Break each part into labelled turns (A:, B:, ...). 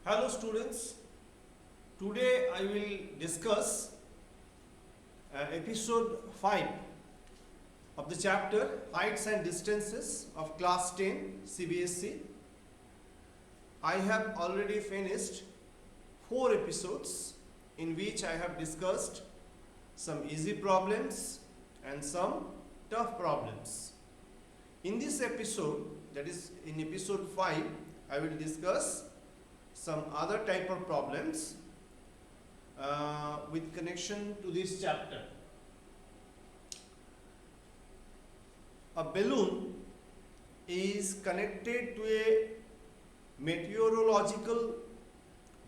A: Hello students, today I will discuss episode 5 of the chapter Heights and Distances of class 10 CBSE. I have already finished 4 episodes in which I have discussed some easy problems and some tough problems. In this episode, that is in episode 5, I will discuss some other type of problems with connection to this chapter. A balloon is connected to a meteorological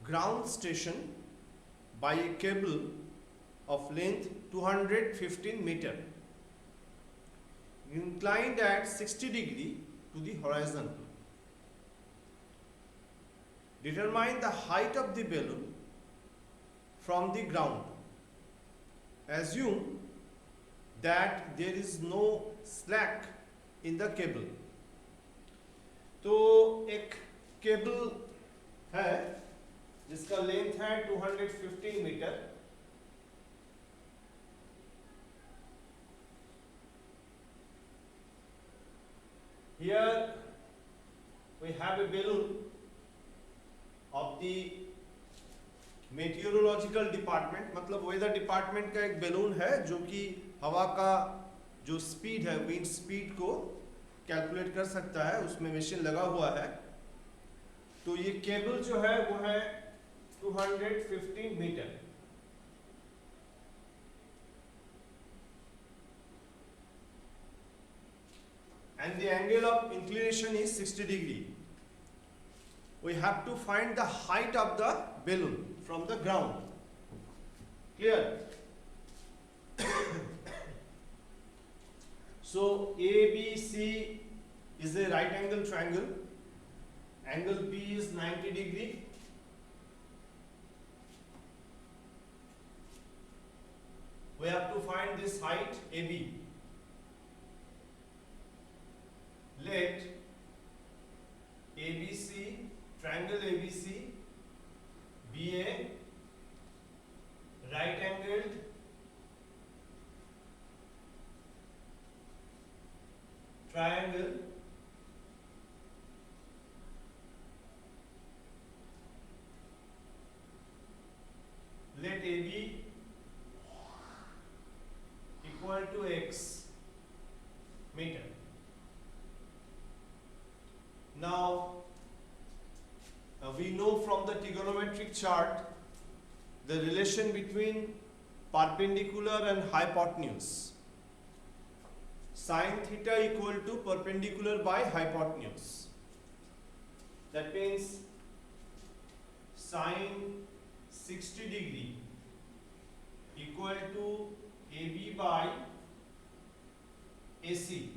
A: ground station by a cable of length 215 meter, inclined at 60 degree to the horizon. Determine the height of the balloon from the ground. Assume that there is no slack in the cable. तो एक cable है जिसका length है 215 metre. Here we have a balloon of the meteorological department, मतलब weather department का एक balloon है जो कि हवा का जो स्पीड है, विंड स्पीड को कैलकुलेट कर सकता है, उसमें मशीन लगा हुआ है. तो ये केबल जो है वो है 215 metre. And the angle of inclination is 60 degree. We have to find the height of the balloon from the ground. Clear? So ABC is a right angle triangle. Angle B is 90 degree. We have to find this height AB. Let ABC, triangle ABC, be a right angled triangle let AB equal to x meter. Now we know from the trigonometric chart the relation between perpendicular and hypotenuse. Sin theta equal to perpendicular by hypotenuse. That means sin 60 degree equal to AB by AC.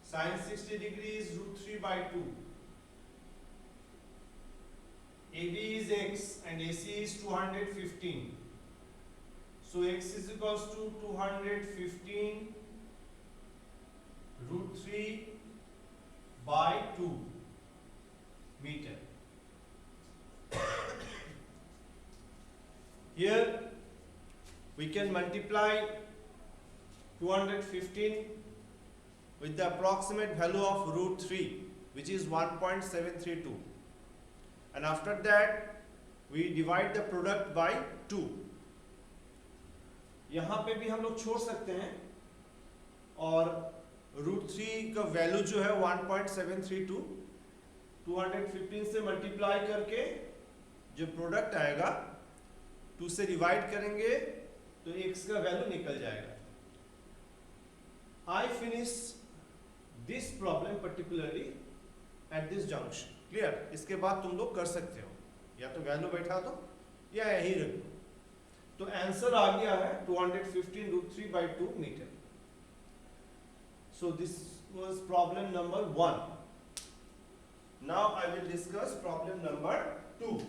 A: Sin 60 degree is root 3 by 2. AB is x and AC is 215. So x is equals to 215 root 3 by 2 meter. Here we can multiply 215 with the approximate value of root 3, which is 1.732, and after that we divide the product by 2. यहाँ पे भी हम लोग छोड़ सकते हैं और root 3 का वैल्यू जो है 1.732 215 से मल्टीप्लाई करके जो प्रोडक्ट आएगा 2 से डिवाइड करेंगे तो x का वैल्यू निकल जाएगा. I finish this problem particularly at this junction. Clear? इसके बाद तुम लोग कर सकते हो, या तो वैल्यू बैठा दो या यही रख दो. तो आंसर आ गया है 215 root 3 by 2 meter. So this was problem number 1. Now I will discuss problem number 2.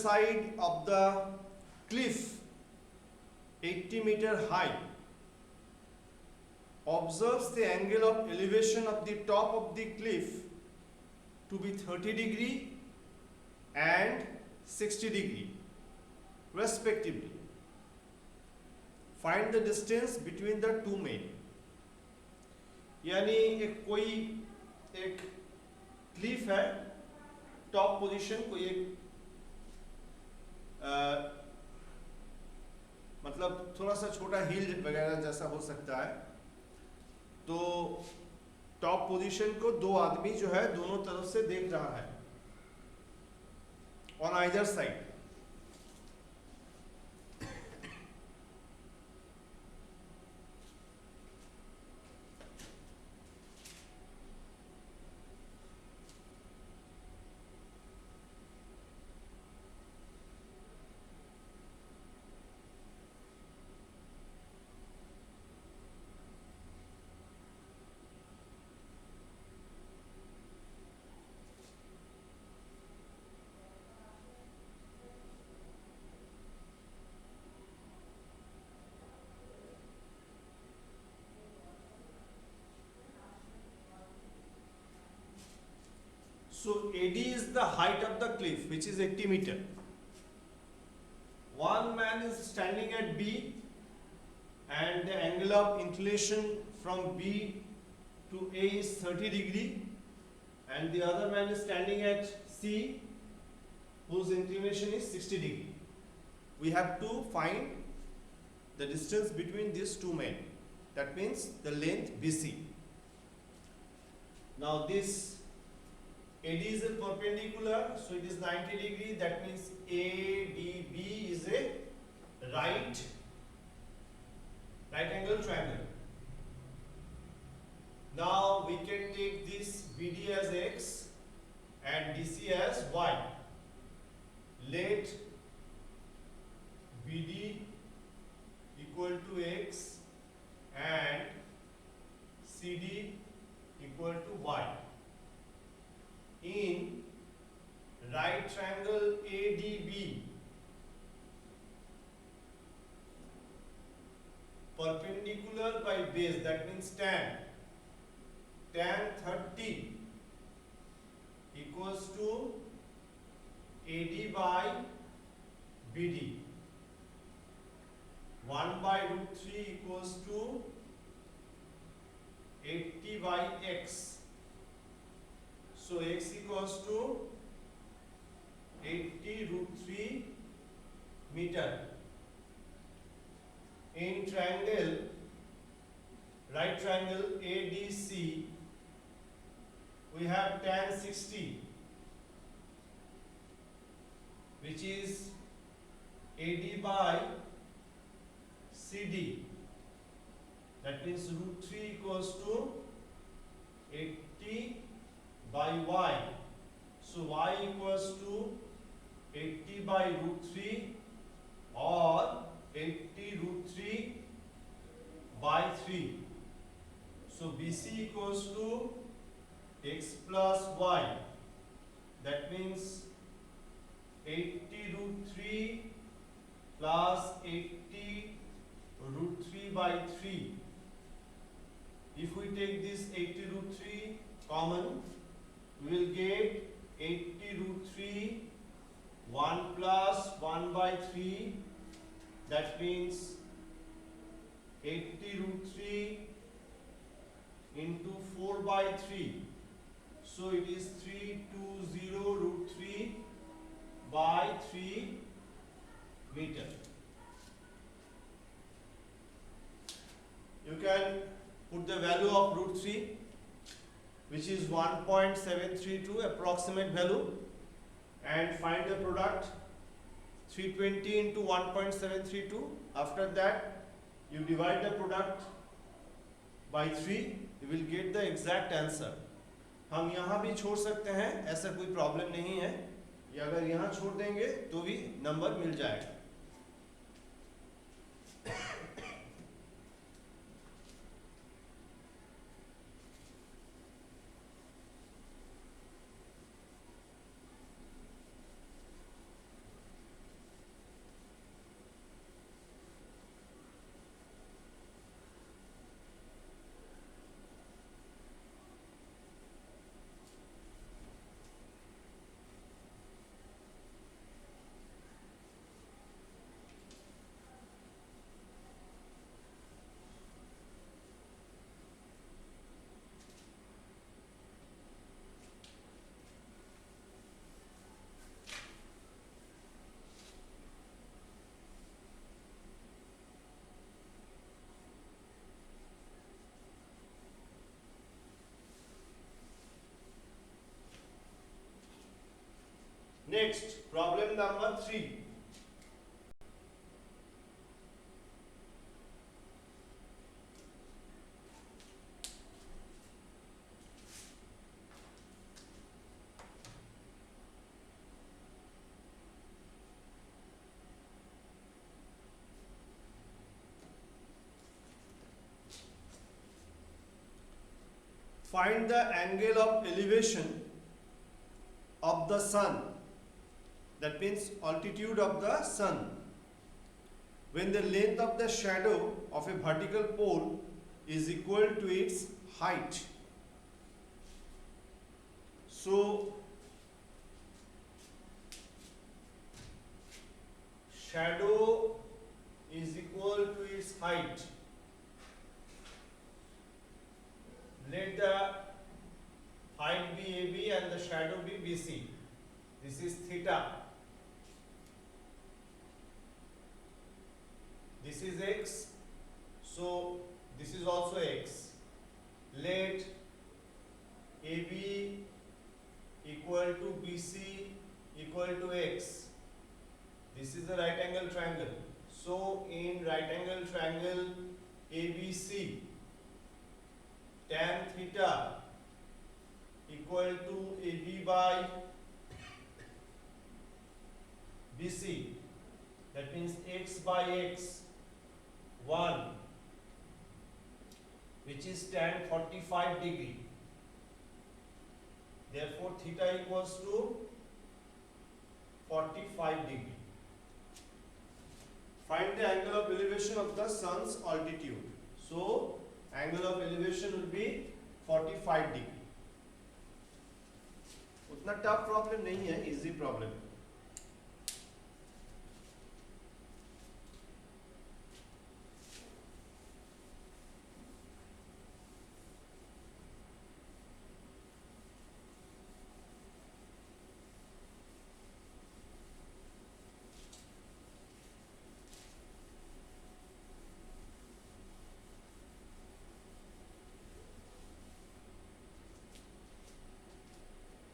A: side of the cliff 80-meter high observes the angle of elevation of the top of the cliff to be 30 degree and 60 degree respectively. Find the distance between the two men. यानी एक Cliff है, top position, कोई एक मतलब थोड़ा सा छोटा हिल वगैरह जैसा हो सकता है। तो टॉप पोजीशन को दो आदमी जो है दोनों तरफ से देख रहा है, on either side. So AD is the height of the cliff, which is 80 meter. One man is standing at B and the angle of inclination from B to A is 30 degree, and the other man is standing at C whose inclination is 60 degree. We have to find the distance between these two men. That means the length BC. Now this AD is a perpendicular, so it is 90 degree. That means ADB is a right angle triangle. Now we can take this BD as X and DC as Y. Let BD equal to X and CD equal to Y. In right triangle ADB, perpendicular by base, that means tan 30 equals to AD by BD. 1 by root 3 equals to 80 by X. So X equals to 80 root 3 meter. In triangle, right triangle ADC, we have tan 60, which is AD by CD. That means root 3 equals to 80 by Y. So Y equals to 80 by root 3 or 80 root 3 by 3. So BC equals to X plus Y. That means 80 root 3 plus 80 root 3 by 3. If we take this 80 root 3 common, we will get 80 root 3 1 plus 1 by 3, that means 80 root 3 into 4 by 3, so it is 320 root 3 by 3 meter. You can put the value of root 3, which is 1.732 approximate value, and find the product 320 into 1.732. After that you divide the product by 3, you will get the exact answer. हम यहाँ भी छोड़ सकते हैं, ऐसा कोई problem नहीं है, या अगर यहाँ छोड़ देंगे तो भी नंबर मिल जाएगा। Next, problem number 3. Find the angle of elevation of the sun, that means altitude of the sun, when the length of the shadow of a vertical pole is equal to its height. So, shadow is equal to its height. Let the height be AB and the shadow be BC. This is theta. This is x. So this is also x. Let AB equal to BC equal to x. This is a right angle triangle. So in right angle triangle ABC, tan theta equal to AB by BC, that means x by x 1, which is tan 45 degree. Therefore theta equals to 45 degree. Find the angle of elevation of the sun's altitude. So angle of elevation will be 45 degree. उतना tough problem नहीं है, easy problem है.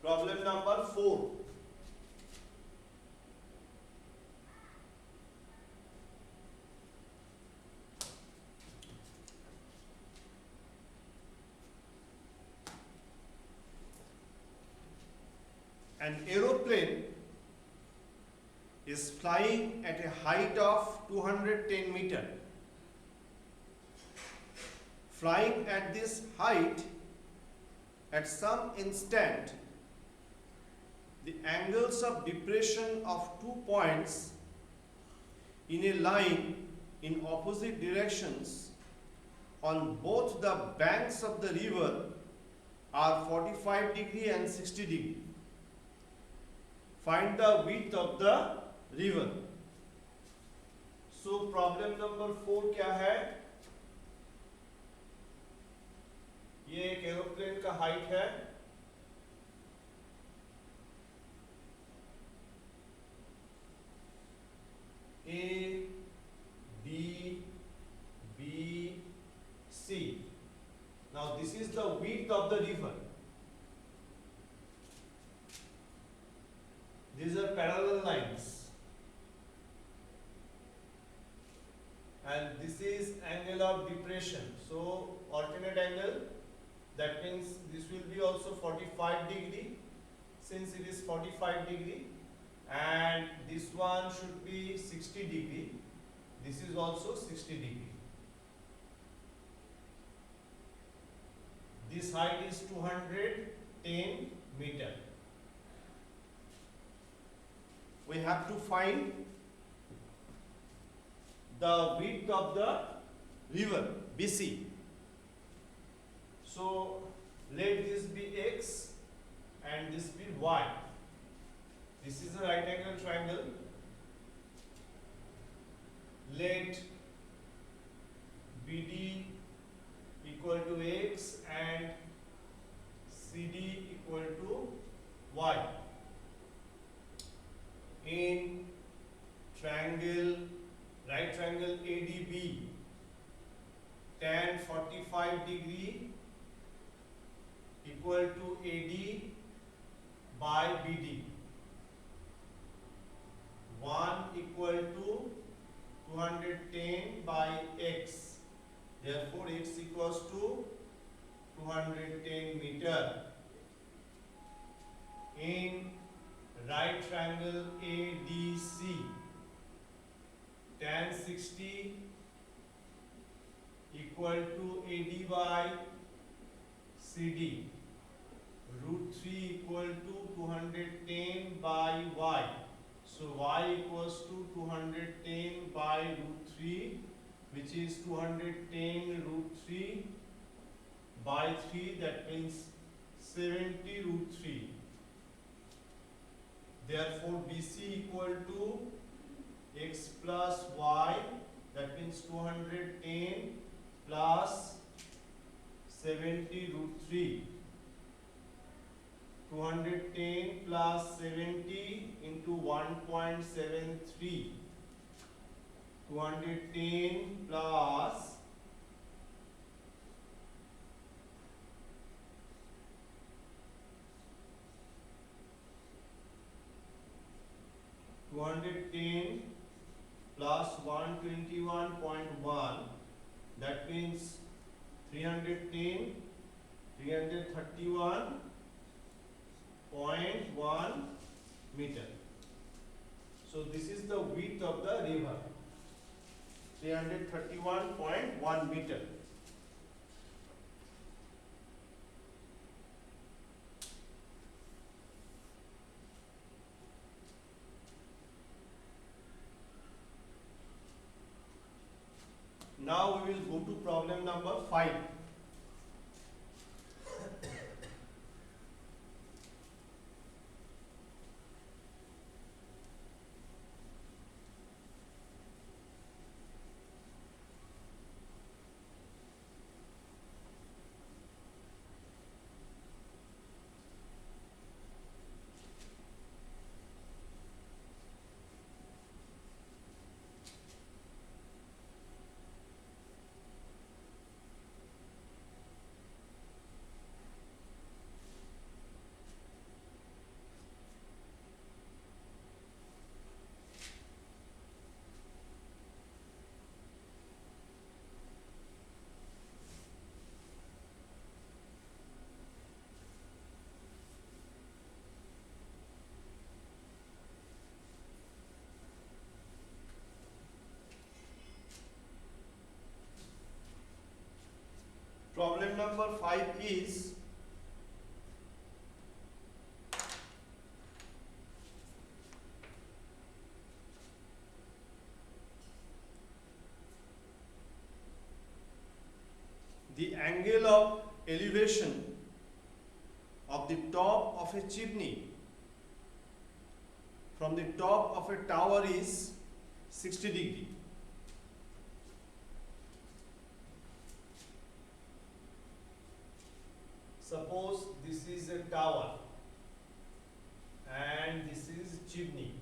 A: Problem number 4. An aeroplane is flying at a height of 210 meters. Flying at this height, at some instant, the angles of depression of 2 points in a line in opposite directions on both the banks of the river are 45 degree and 60 degree. Find the width of the river. So problem number 4 क्या है? ये एक aeroplane का height है. A, B, B, C. Now this is the width of the river. These are parallel lines. And this is angle of depression. So alternate angle, that means this will be also 45 degree, since it is 45 degree. And this one should be 60 degree. This is also 60 degree. This height is 210 meter. We have to find the width of the river BC. So let this be x and this be y. This is a right angle triangle. Let BD equal to x and CD equal to y. In triangle, right triangle ADB, tan 45 degree equal to AD by BD. 1 equal to 210 by x. Therefore, x equals to 210 meter. In right triangle ADC, tan 60 equal to AD by CD. Root 3 equal to 210 by y. So y equals to 210 by root 3, which is 210 root 3 by 3, that means 70 root 3. Therefore, BC equal to x plus y, that means 210 plus 70 root 3. 210 plus 70 into 1.73. 210 plus 210 plus 121.1, that means 310, 331.1 meter. So this is the width of the river, 331.1 meter. Now we will go to problem number 5. Problem number 5 is the angle of elevation of the top of a chimney from the top of a tower is 60 degree. Suppose this is a tower and this is chimney.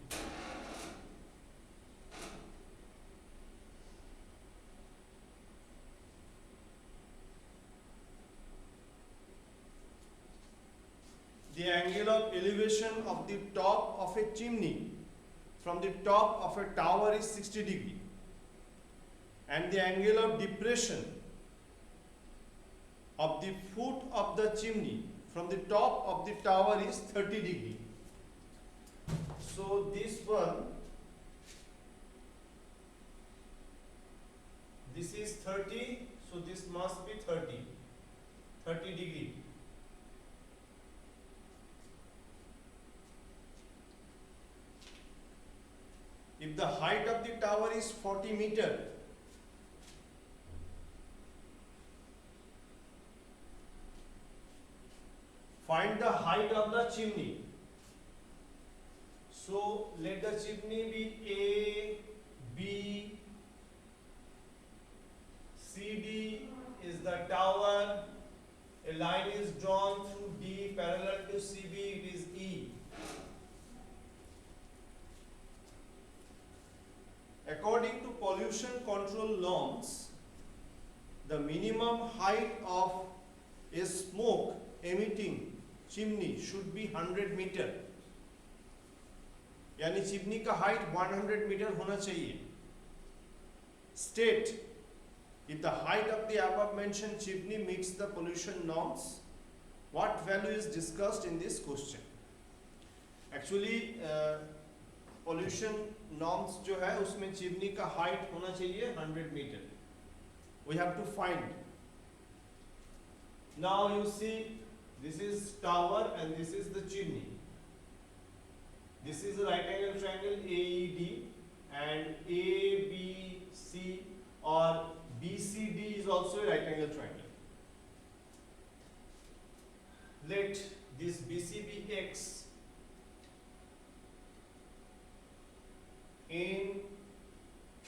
A: The angle of elevation of the top of a chimney from the top of a tower is 60 degree, and the angle of depression of the foot of the chimney from the top of the tower is 30 degree. So this one, this is 30, so this must be 30 degree. If the height of the tower is 40 meter, find the height of the chimney. So let the chimney be A, B, CD is the tower, a line is drawn through D parallel to CB, it is E. According to pollution control norms, the minimum height of a smoke emitting chimney should be 100 meter. यानी chimney का height 100 metre होना चाहिए. State if the height of the above mentioned chimney meets the pollution norms, what value is discussed in this question. Actually pollution norms जो है उसमें chimney का height होना चाहिए 100 metre. We have to find. Now you see, this is tower and this is the chimney. This is a right angle triangle AED, and ABC or BCD is also a right angle triangle. Let this BC be X. In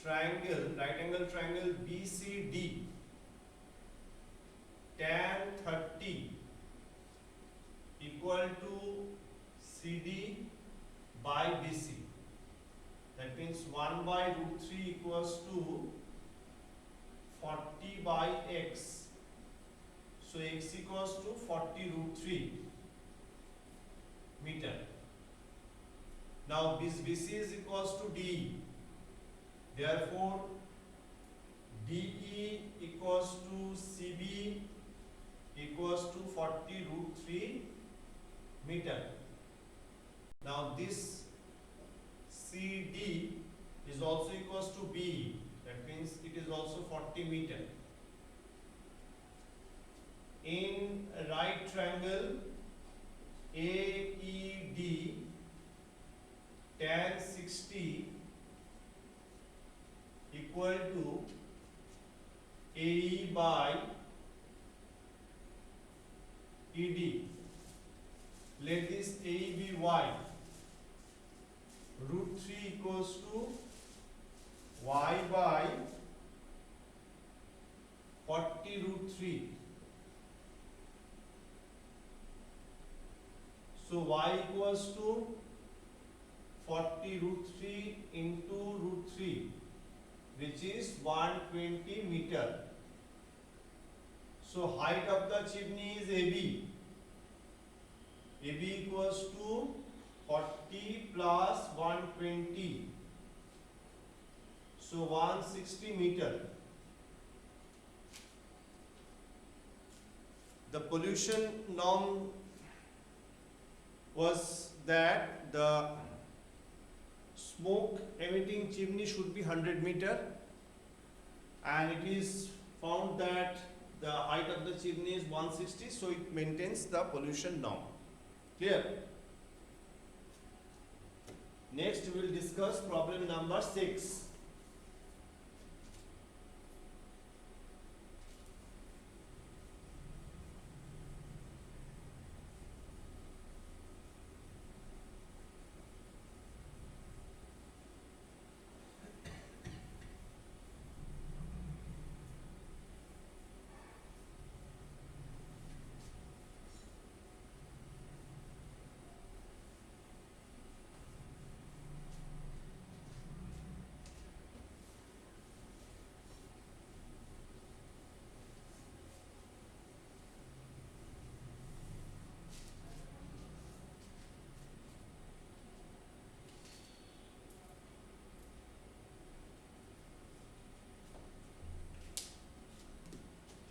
A: triangle, right angle triangle BCD, tan 30 equal to CD by BC. That means 1 by root 3 equals to 40 by X. So X equals to 40 root 3 meter. Now this BC is equals to DE. Therefore DE equals to CB equals to 40 root 3 meter. Now this CD is also equals to BE. That means it is also 40 meter. In right triangle AED, tan 60 equal to AE by ED. Let this AE be Y. Root 3 equals to Y by 40 root 3. So Y equals to 40 root 3 into root 3, which is 120 meter. So height of the chimney is AB. AB equals to 40 plus 120. So 160 meter. The pollution norm was that the smoke emitting chimney should be 100 meter, and it is found that the height of the chimney is 160, so it maintains the pollution norm. Clear? Next we will discuss problem number 6.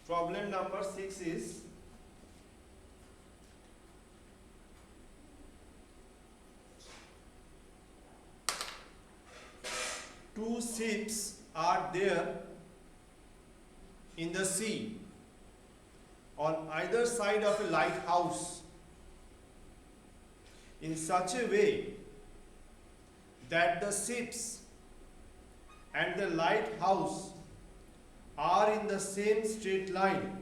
A: Problem number 6 is two ships are there in the sea on either side of a lighthouse in such a way that the ships and the lighthouse are in the same straight line.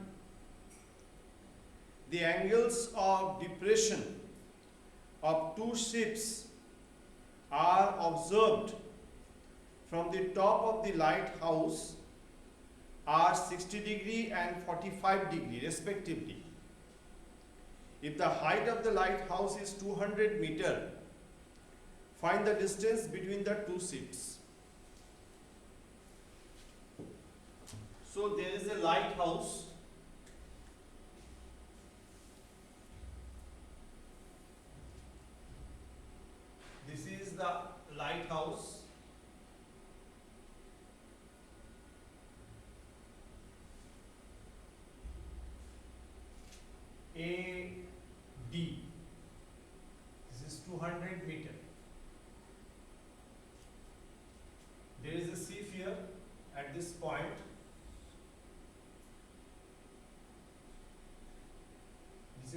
A: The angles of depression of two ships are observed from the top of the lighthouse are 60 degree and 45 degree respectively. If the height of the lighthouse is 200 meter, find the distance between the two ships. So there is a lighthouse. This is the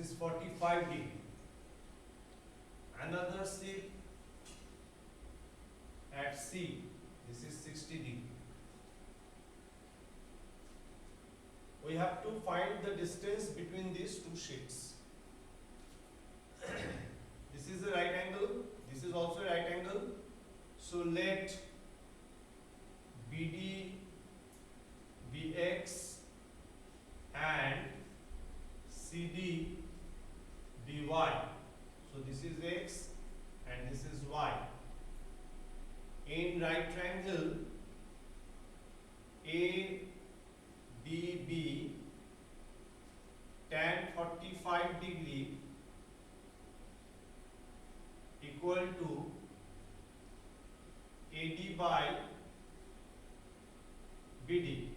A: is 45 degree. Another ship at sea, this is 60 degree. We have to find the distance between these two ships. This is the right angle, this is also right angle. So let BD be x and CD be y. So this is x and this is y. In right triangle ADB tan 45 degree equal to AD by BD,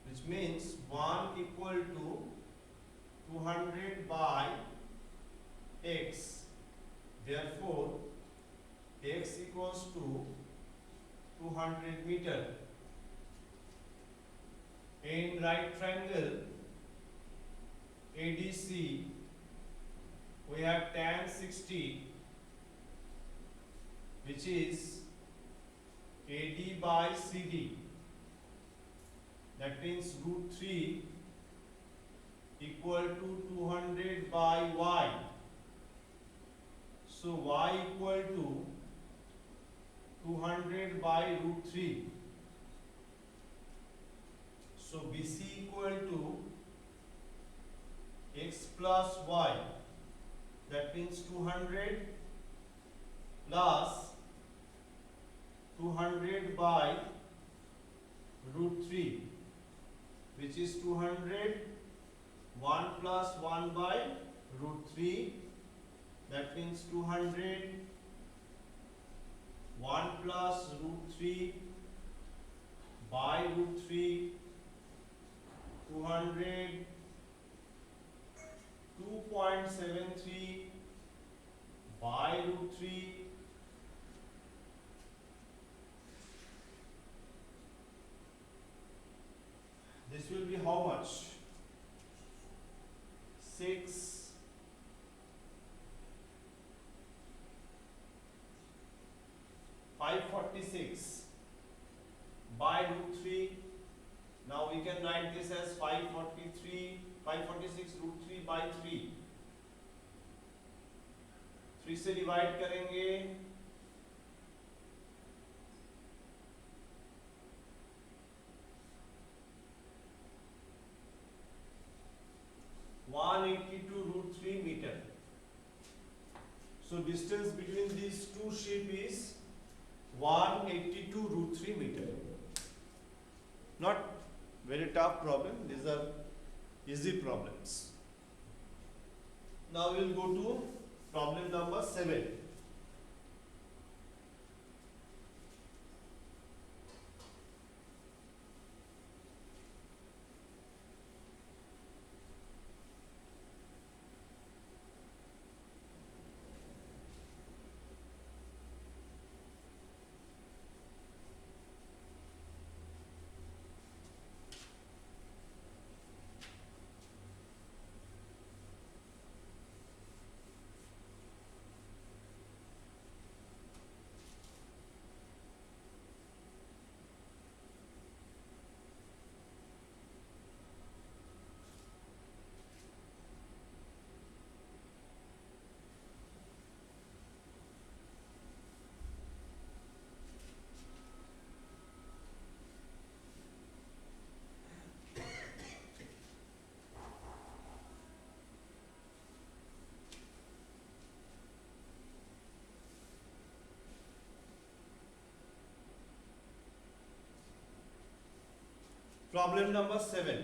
A: which means 1 equal to 200 by x. Therefore, x equals to 200 meter. In right triangle ADC, we have tan 60, which is AD by CD. That means root 3 equal to 200 by y. So y equal to 200 by root 3. So BC equal to x plus y. That means 200 plus 200 by root 3, which is 200, 1 plus 1 by root 3. That means 200, 1 plus root 3 by root 3, 200, 2.73 by root 3, this will be how much? 546 by root 3. Now we can write this as 546 root 3 by 3. 3 से divide करेंगे, root 3 meter. So distance between these two ships is 182 root 3 meter. Not very tough problem. These are easy problems. Now we will go to problem number 7. Problem number 7.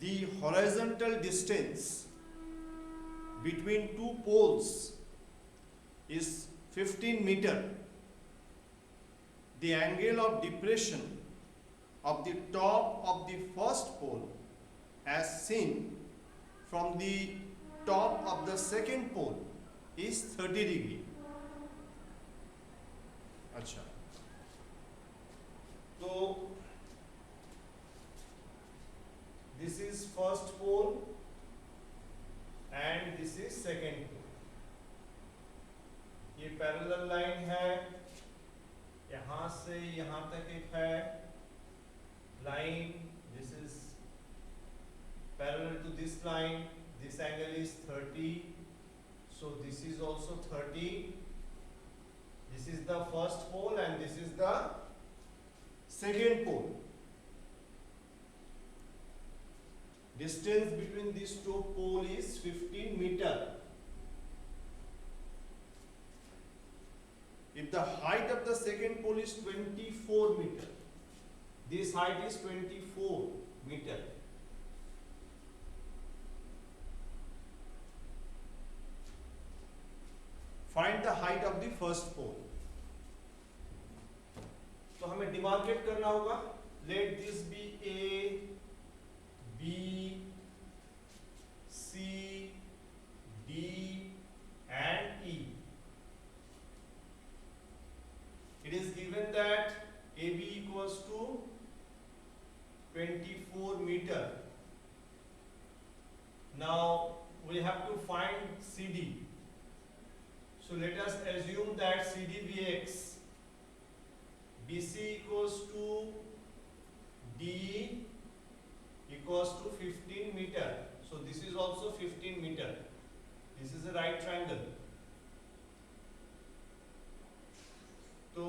A: The horizontal distance between two poles is 15 meter. The angle of depression of the top of the first pole as seen from the top of the second pole is 30 degree. अच्छा, तो this is first pole and this is second pole. ये parallel line है, यहां से यहां तक एक है line, this is parallel to this line, this angle is 30, so this is also 30. This is the first pole and this is the second pole. Distance between these two poles is 15 meter. If the height of the second pole is 24 meter, this height is 24 meter. Find the height of the first pole. तो हमें demarcate करना होगा. Let this be A, B, C, D and E. It is given that AB equals to 24 meter. Now we have to find CD. So let us assume that CD BX, BC equals to DE equals to 15 meter. So this is also 15 meter. This is a right triangle. तो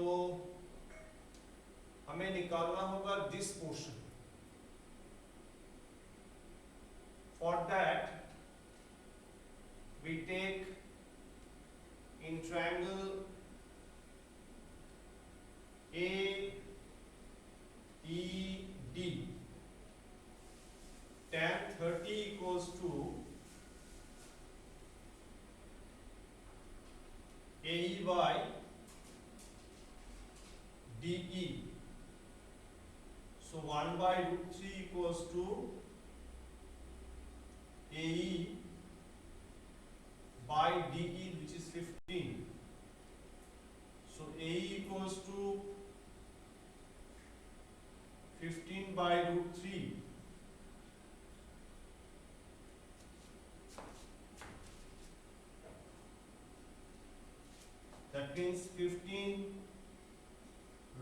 A: हमें निकालना होगा this portion. For that we take in triangle AED, tan 30 equals to AE by DE. So 1 by root 3 equals to AE by DE, which is 15. So AE equals to 15 by root 3. That means 15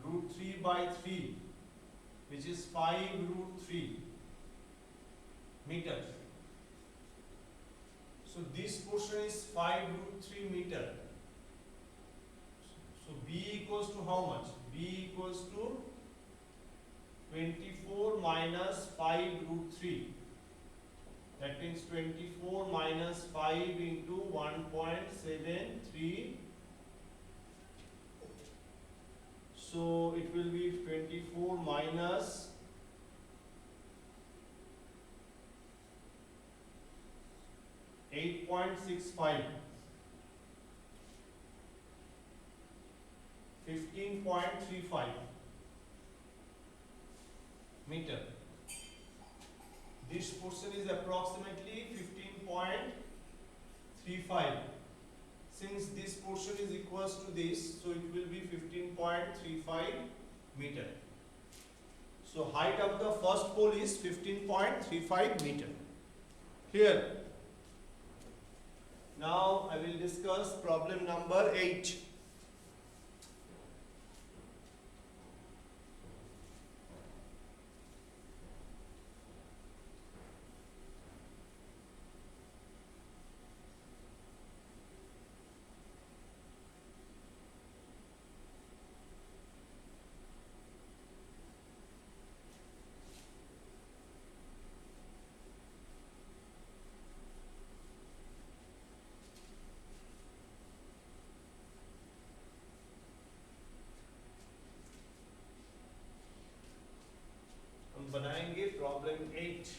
A: root 3 by 3, which is 5 root 3 meters. So this portion is 5 root 3 meter. So B equals to how much? B equals to 24 minus 5 root 3. That means 24 minus 5 into 1.73. So it will be 24 minus 8.65, 15.35 meter. This portion is approximately 15.35. Since this portion is equals to this, so it will be 15.35 meter. So height of the first pole is 15.35 meter. Here. Now I will discuss problem number 8. बनाएंगे problem 8।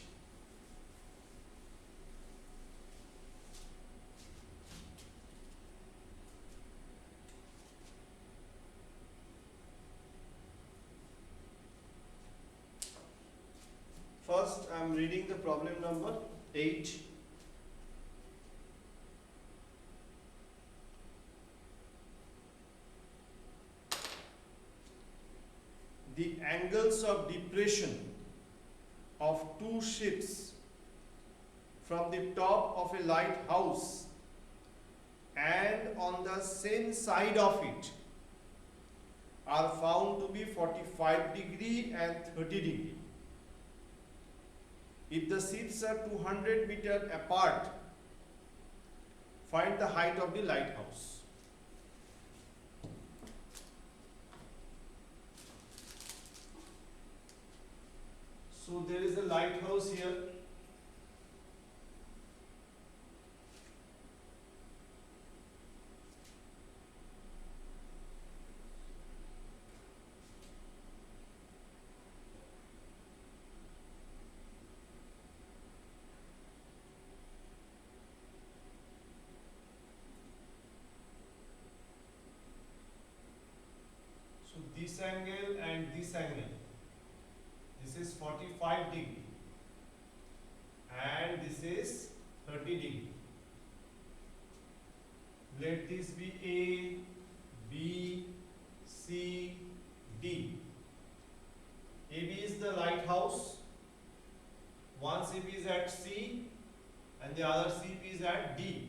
A: First, I am reading the problem number 8. angles of depression of two ships from the top of a lighthouse and on the same side of it are found to be 45 degree and 30 degree. If the ships are 200 meter apart, find the height of the lighthouse. So there is a lighthouse here. So this angle and this angle, this is 45 degree and this is 30 degree. Let this be A, B, C, D. AB is the lighthouse. One ship is at C and the other ship is at D.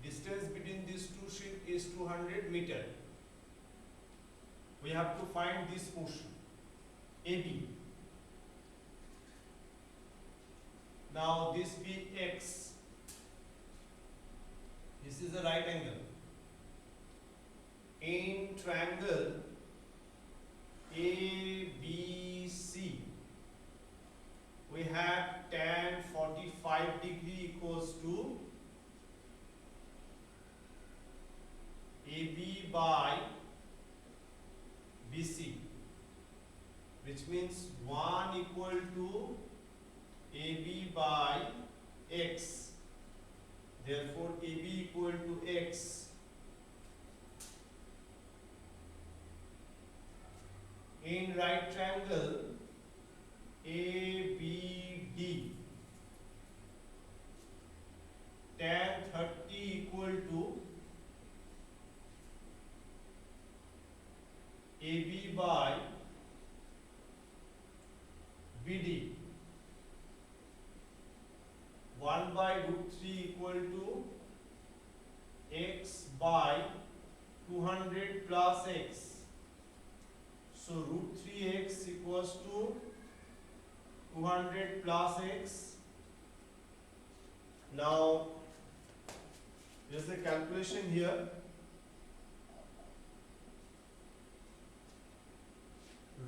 A: Distance between these two ships is 200 meter. We have to find this portion, AB. Now this be X. This is the right angle. In triangle ABC, we have tan 45 degree equals to AB by BC, which means 1 equal to AB by X. Therefore, AB equal to X. In right triangle ABD, tan 30 equal to AB by BD. 1 by root 3 equal to X by 200 plus X. So root 3x equals to 200 plus X. Now there is a calculation here.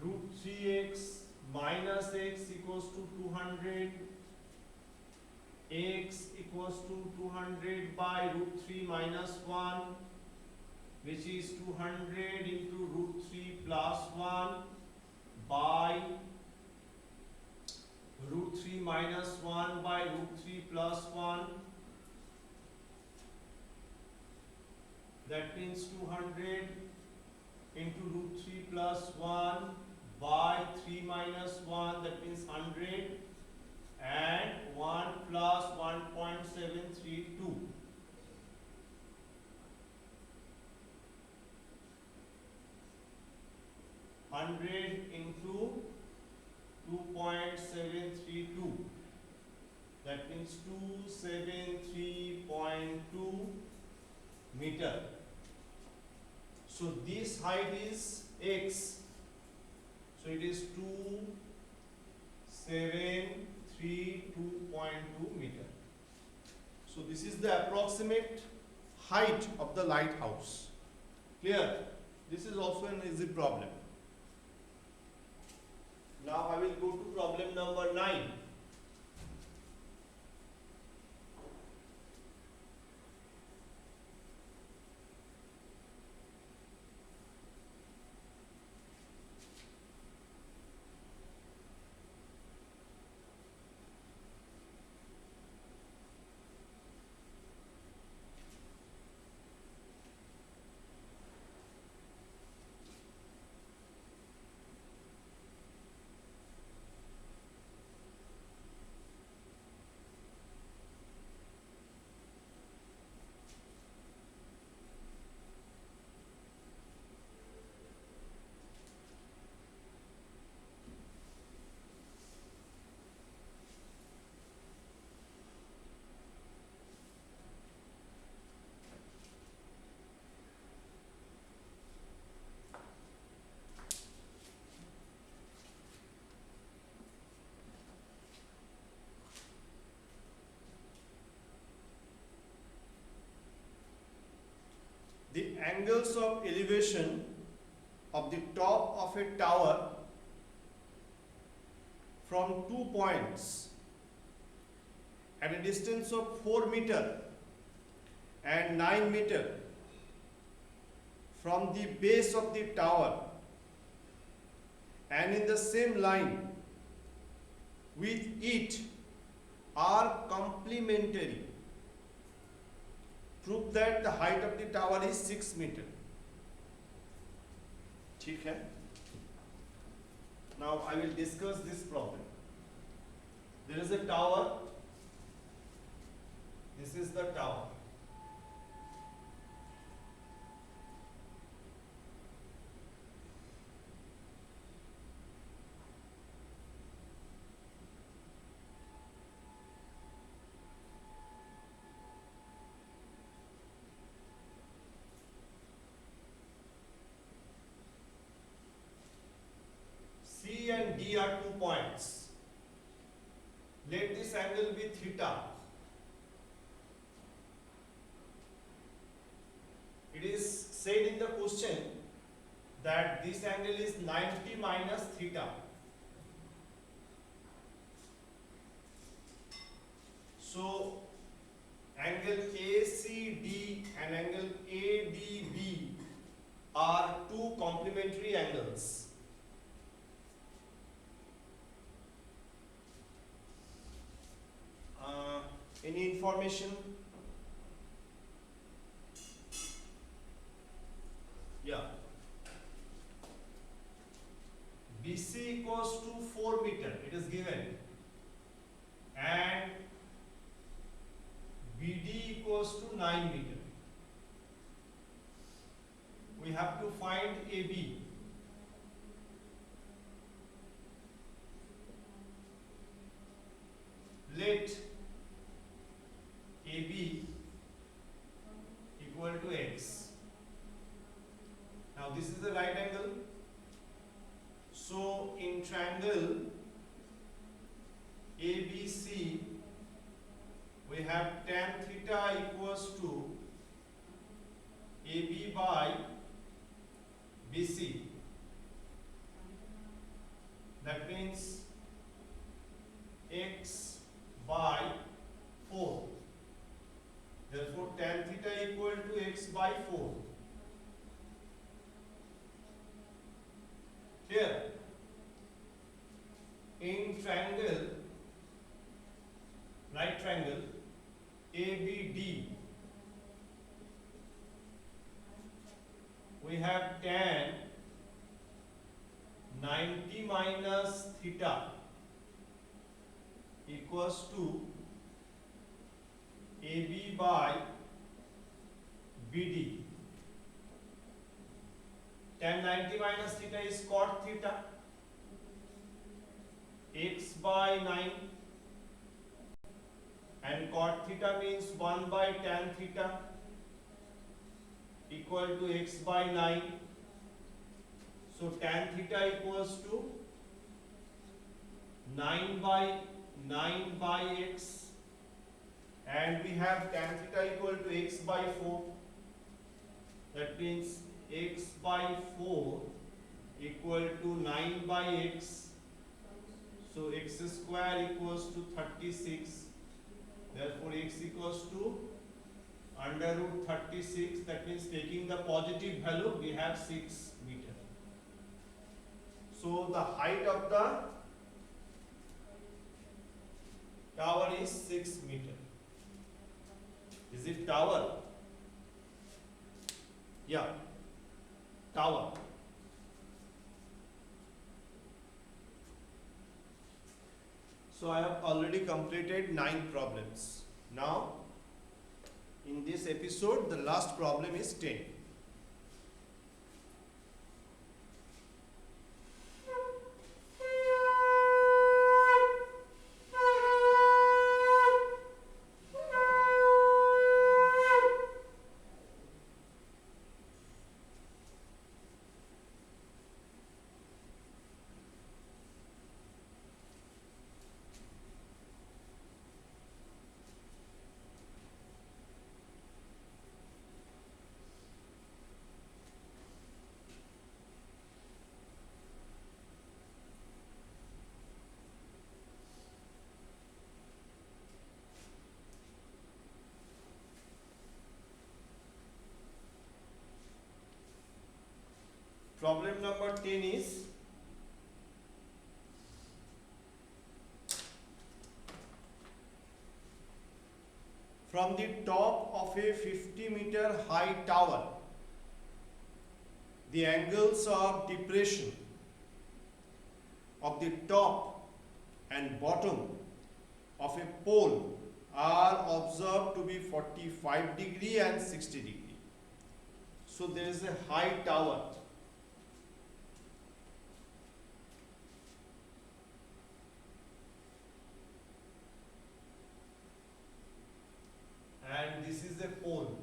A: Root 3x minus x equals to 200. X equals to 200 by root 3 minus 1, which is 200 into root 3 plus 1 by root 3 minus 1 by root 3 plus 1. That means 200 into root 3 plus 1 by 3 minus 1, that means 100, and 1 plus 1.732. Hundred into 2.732, that means 273.2 meter. So this height is x. So it is 273.2 meter. So this is the approximate height of the lighthouse. Clear? This is also an easy problem. Now I will go to problem number 9. angles of elevation of the top of a tower from 2 points at a distance of 4 meter and 9 meter from the base of the tower and in the same line with it are complementary. Prove that the height of the tower is 6 meter. ठीक है? Now I will discuss this problem. There is a tower. This is the tower. C and D are 2 points. Let this angle be theta. It is said in the question that this angle is 90 minus theta. So angle ACD and angle ADB are two complementary angles. Any information? Yeah. BC equals to 4 meter, it is given, and BD equals to 9 meter. We have to find AB. Let AB equal to x. Now this is the right angle. So in triangle ABC we have tan theta equals to AB by BC. That means x by 4. Therefore, tan theta equal to x by 4. Here, in triangle, right triangle, ABD, we have tan 90 minus theta equals to AB by BD. Tan 90 minus theta is cot theta. X by 9 and cot theta means 1 by tan theta equal to x by 9. So tan theta equals to 9 by x. And we have tan theta equal to x by 4. That means x by 4 equal to 9 by x. So x square equals to 36. Therefore x equals to under root 36. That means taking the positive value we have 6 meter. So the height of the tower is 6 meter. Is it tower? Yeah, tower. So I have already completed 9 problems. Now, in this episode, the last problem is 10. problem number 10 is from the top of a 50-meter high tower, the angles of depression of the top and bottom of a pole are observed to be 45 degree and 60 degree. So there is a high tower. And this is a pole.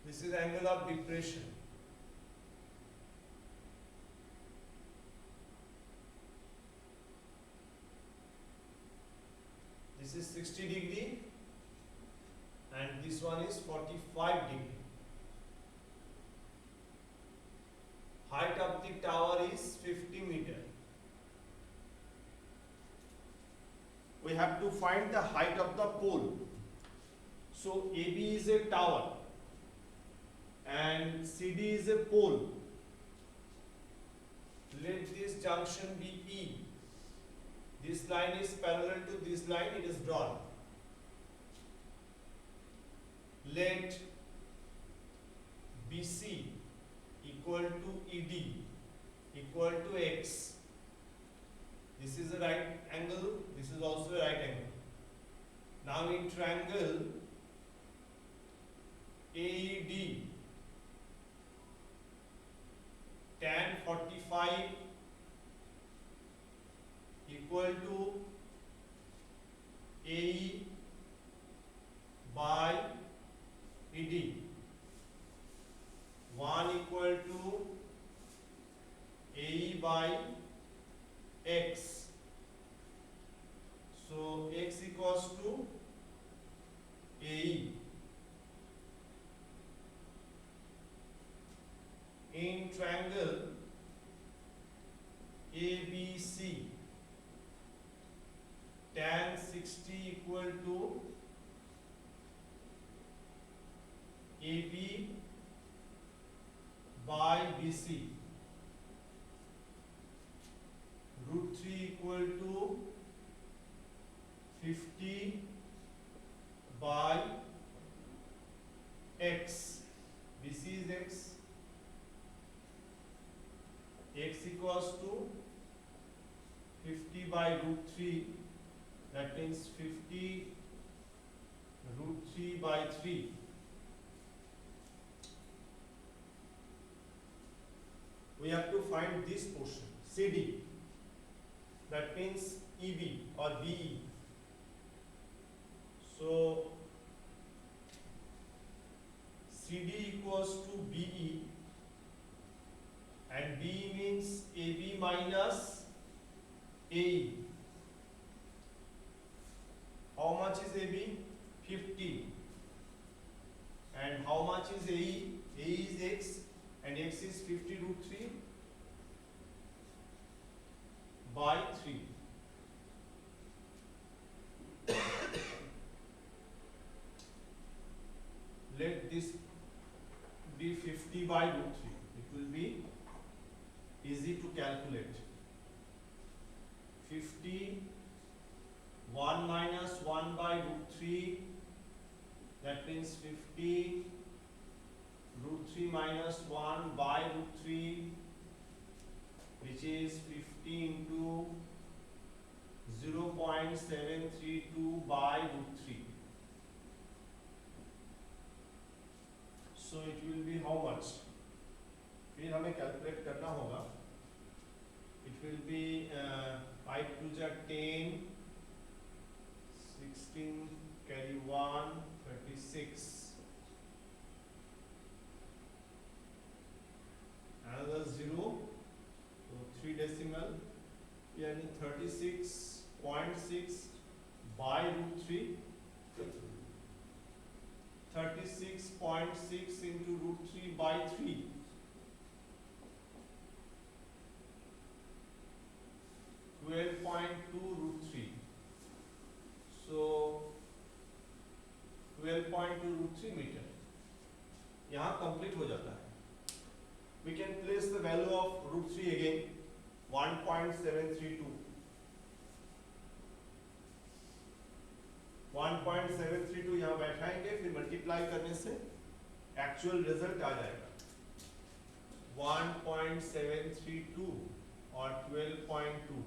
A: This is angle of depression. This is 60 degree and this one is 45 degree. Height of the tower is 50 meter. We have to find the height of the pole. So AB is a tower and CD is a pole. Let this junction be E. This line is parallel to this line, it is drawn. Let BC equal to ED equal to X. This is a right angle, this is also a right angle. Now in triangle AED, tan 45 equal to AE by ED. 1 equal to AE by X. So X equals to AE. In triangle ABC, tan 60 equal to AB by BC. Root 3 equal to 50 by X. BC is X. X equals to 50 by root 3. That means 50 root 3 by 3. We have to find this portion, CD. That means EB or BE. So CD equals to BE and BE means AB minus AE. How much is AB? 50. And how much is AE? AE is X and X is 50 root 3 by 3. Let this be 50 by root 3. It will be easy to calculate. 50, 1 minus 1 by root 3, that means 50 root 3 minus 1 by root 3, which is 50 into 0.732 by root 3. So it will be how much? फिर हमें calculate करना होगा. It will be 5 to the 10, 16 carry 1, 36. Another 0, so 3 decimal. We are in 36.6 by root 3. 36.6 into root 3 by 3. 12.2 root 3. So 12.2 root 3 metre यहाँ complete हो जाता है. We can place the value of root 3 again. 1.732. 1.732 यहाँ बैठाएंगे, फिर multiply करने से actual result आ जाएगा 1.732 और 12.2.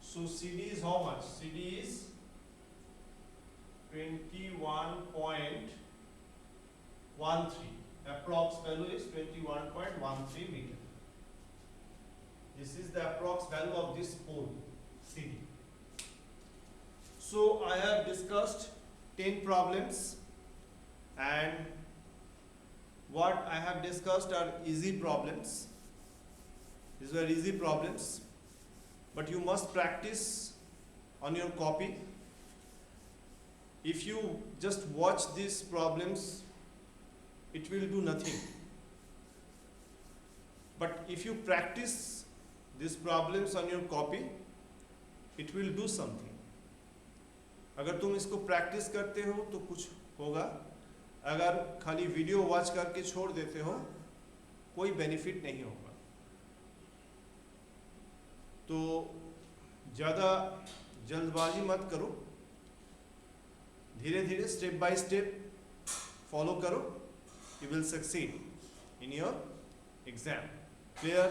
A: So CD is how much? CD is 21.13. Approx value is 21.13 meter. This is the approx value of this pole CD. So I have discussed 10 problems, and what I have discussed are easy problems. These were easy problems, but you must practice on your copy. If you just watch these problems, it will do nothing. But if you practice these problems on your copy, it will do something. अगर तुम इसको practice करते हो तो कुछ होगा. अगर खाली वीडियो वॉच करके छोड़ देते हो, कोई बेनिफिट नहीं होगा. तो ज़्यादा जल्दबाजी मत करो, धीरे धीरे स्टेप बाय स्टेप फॉलो करो. You will succeed in your exam. Clear?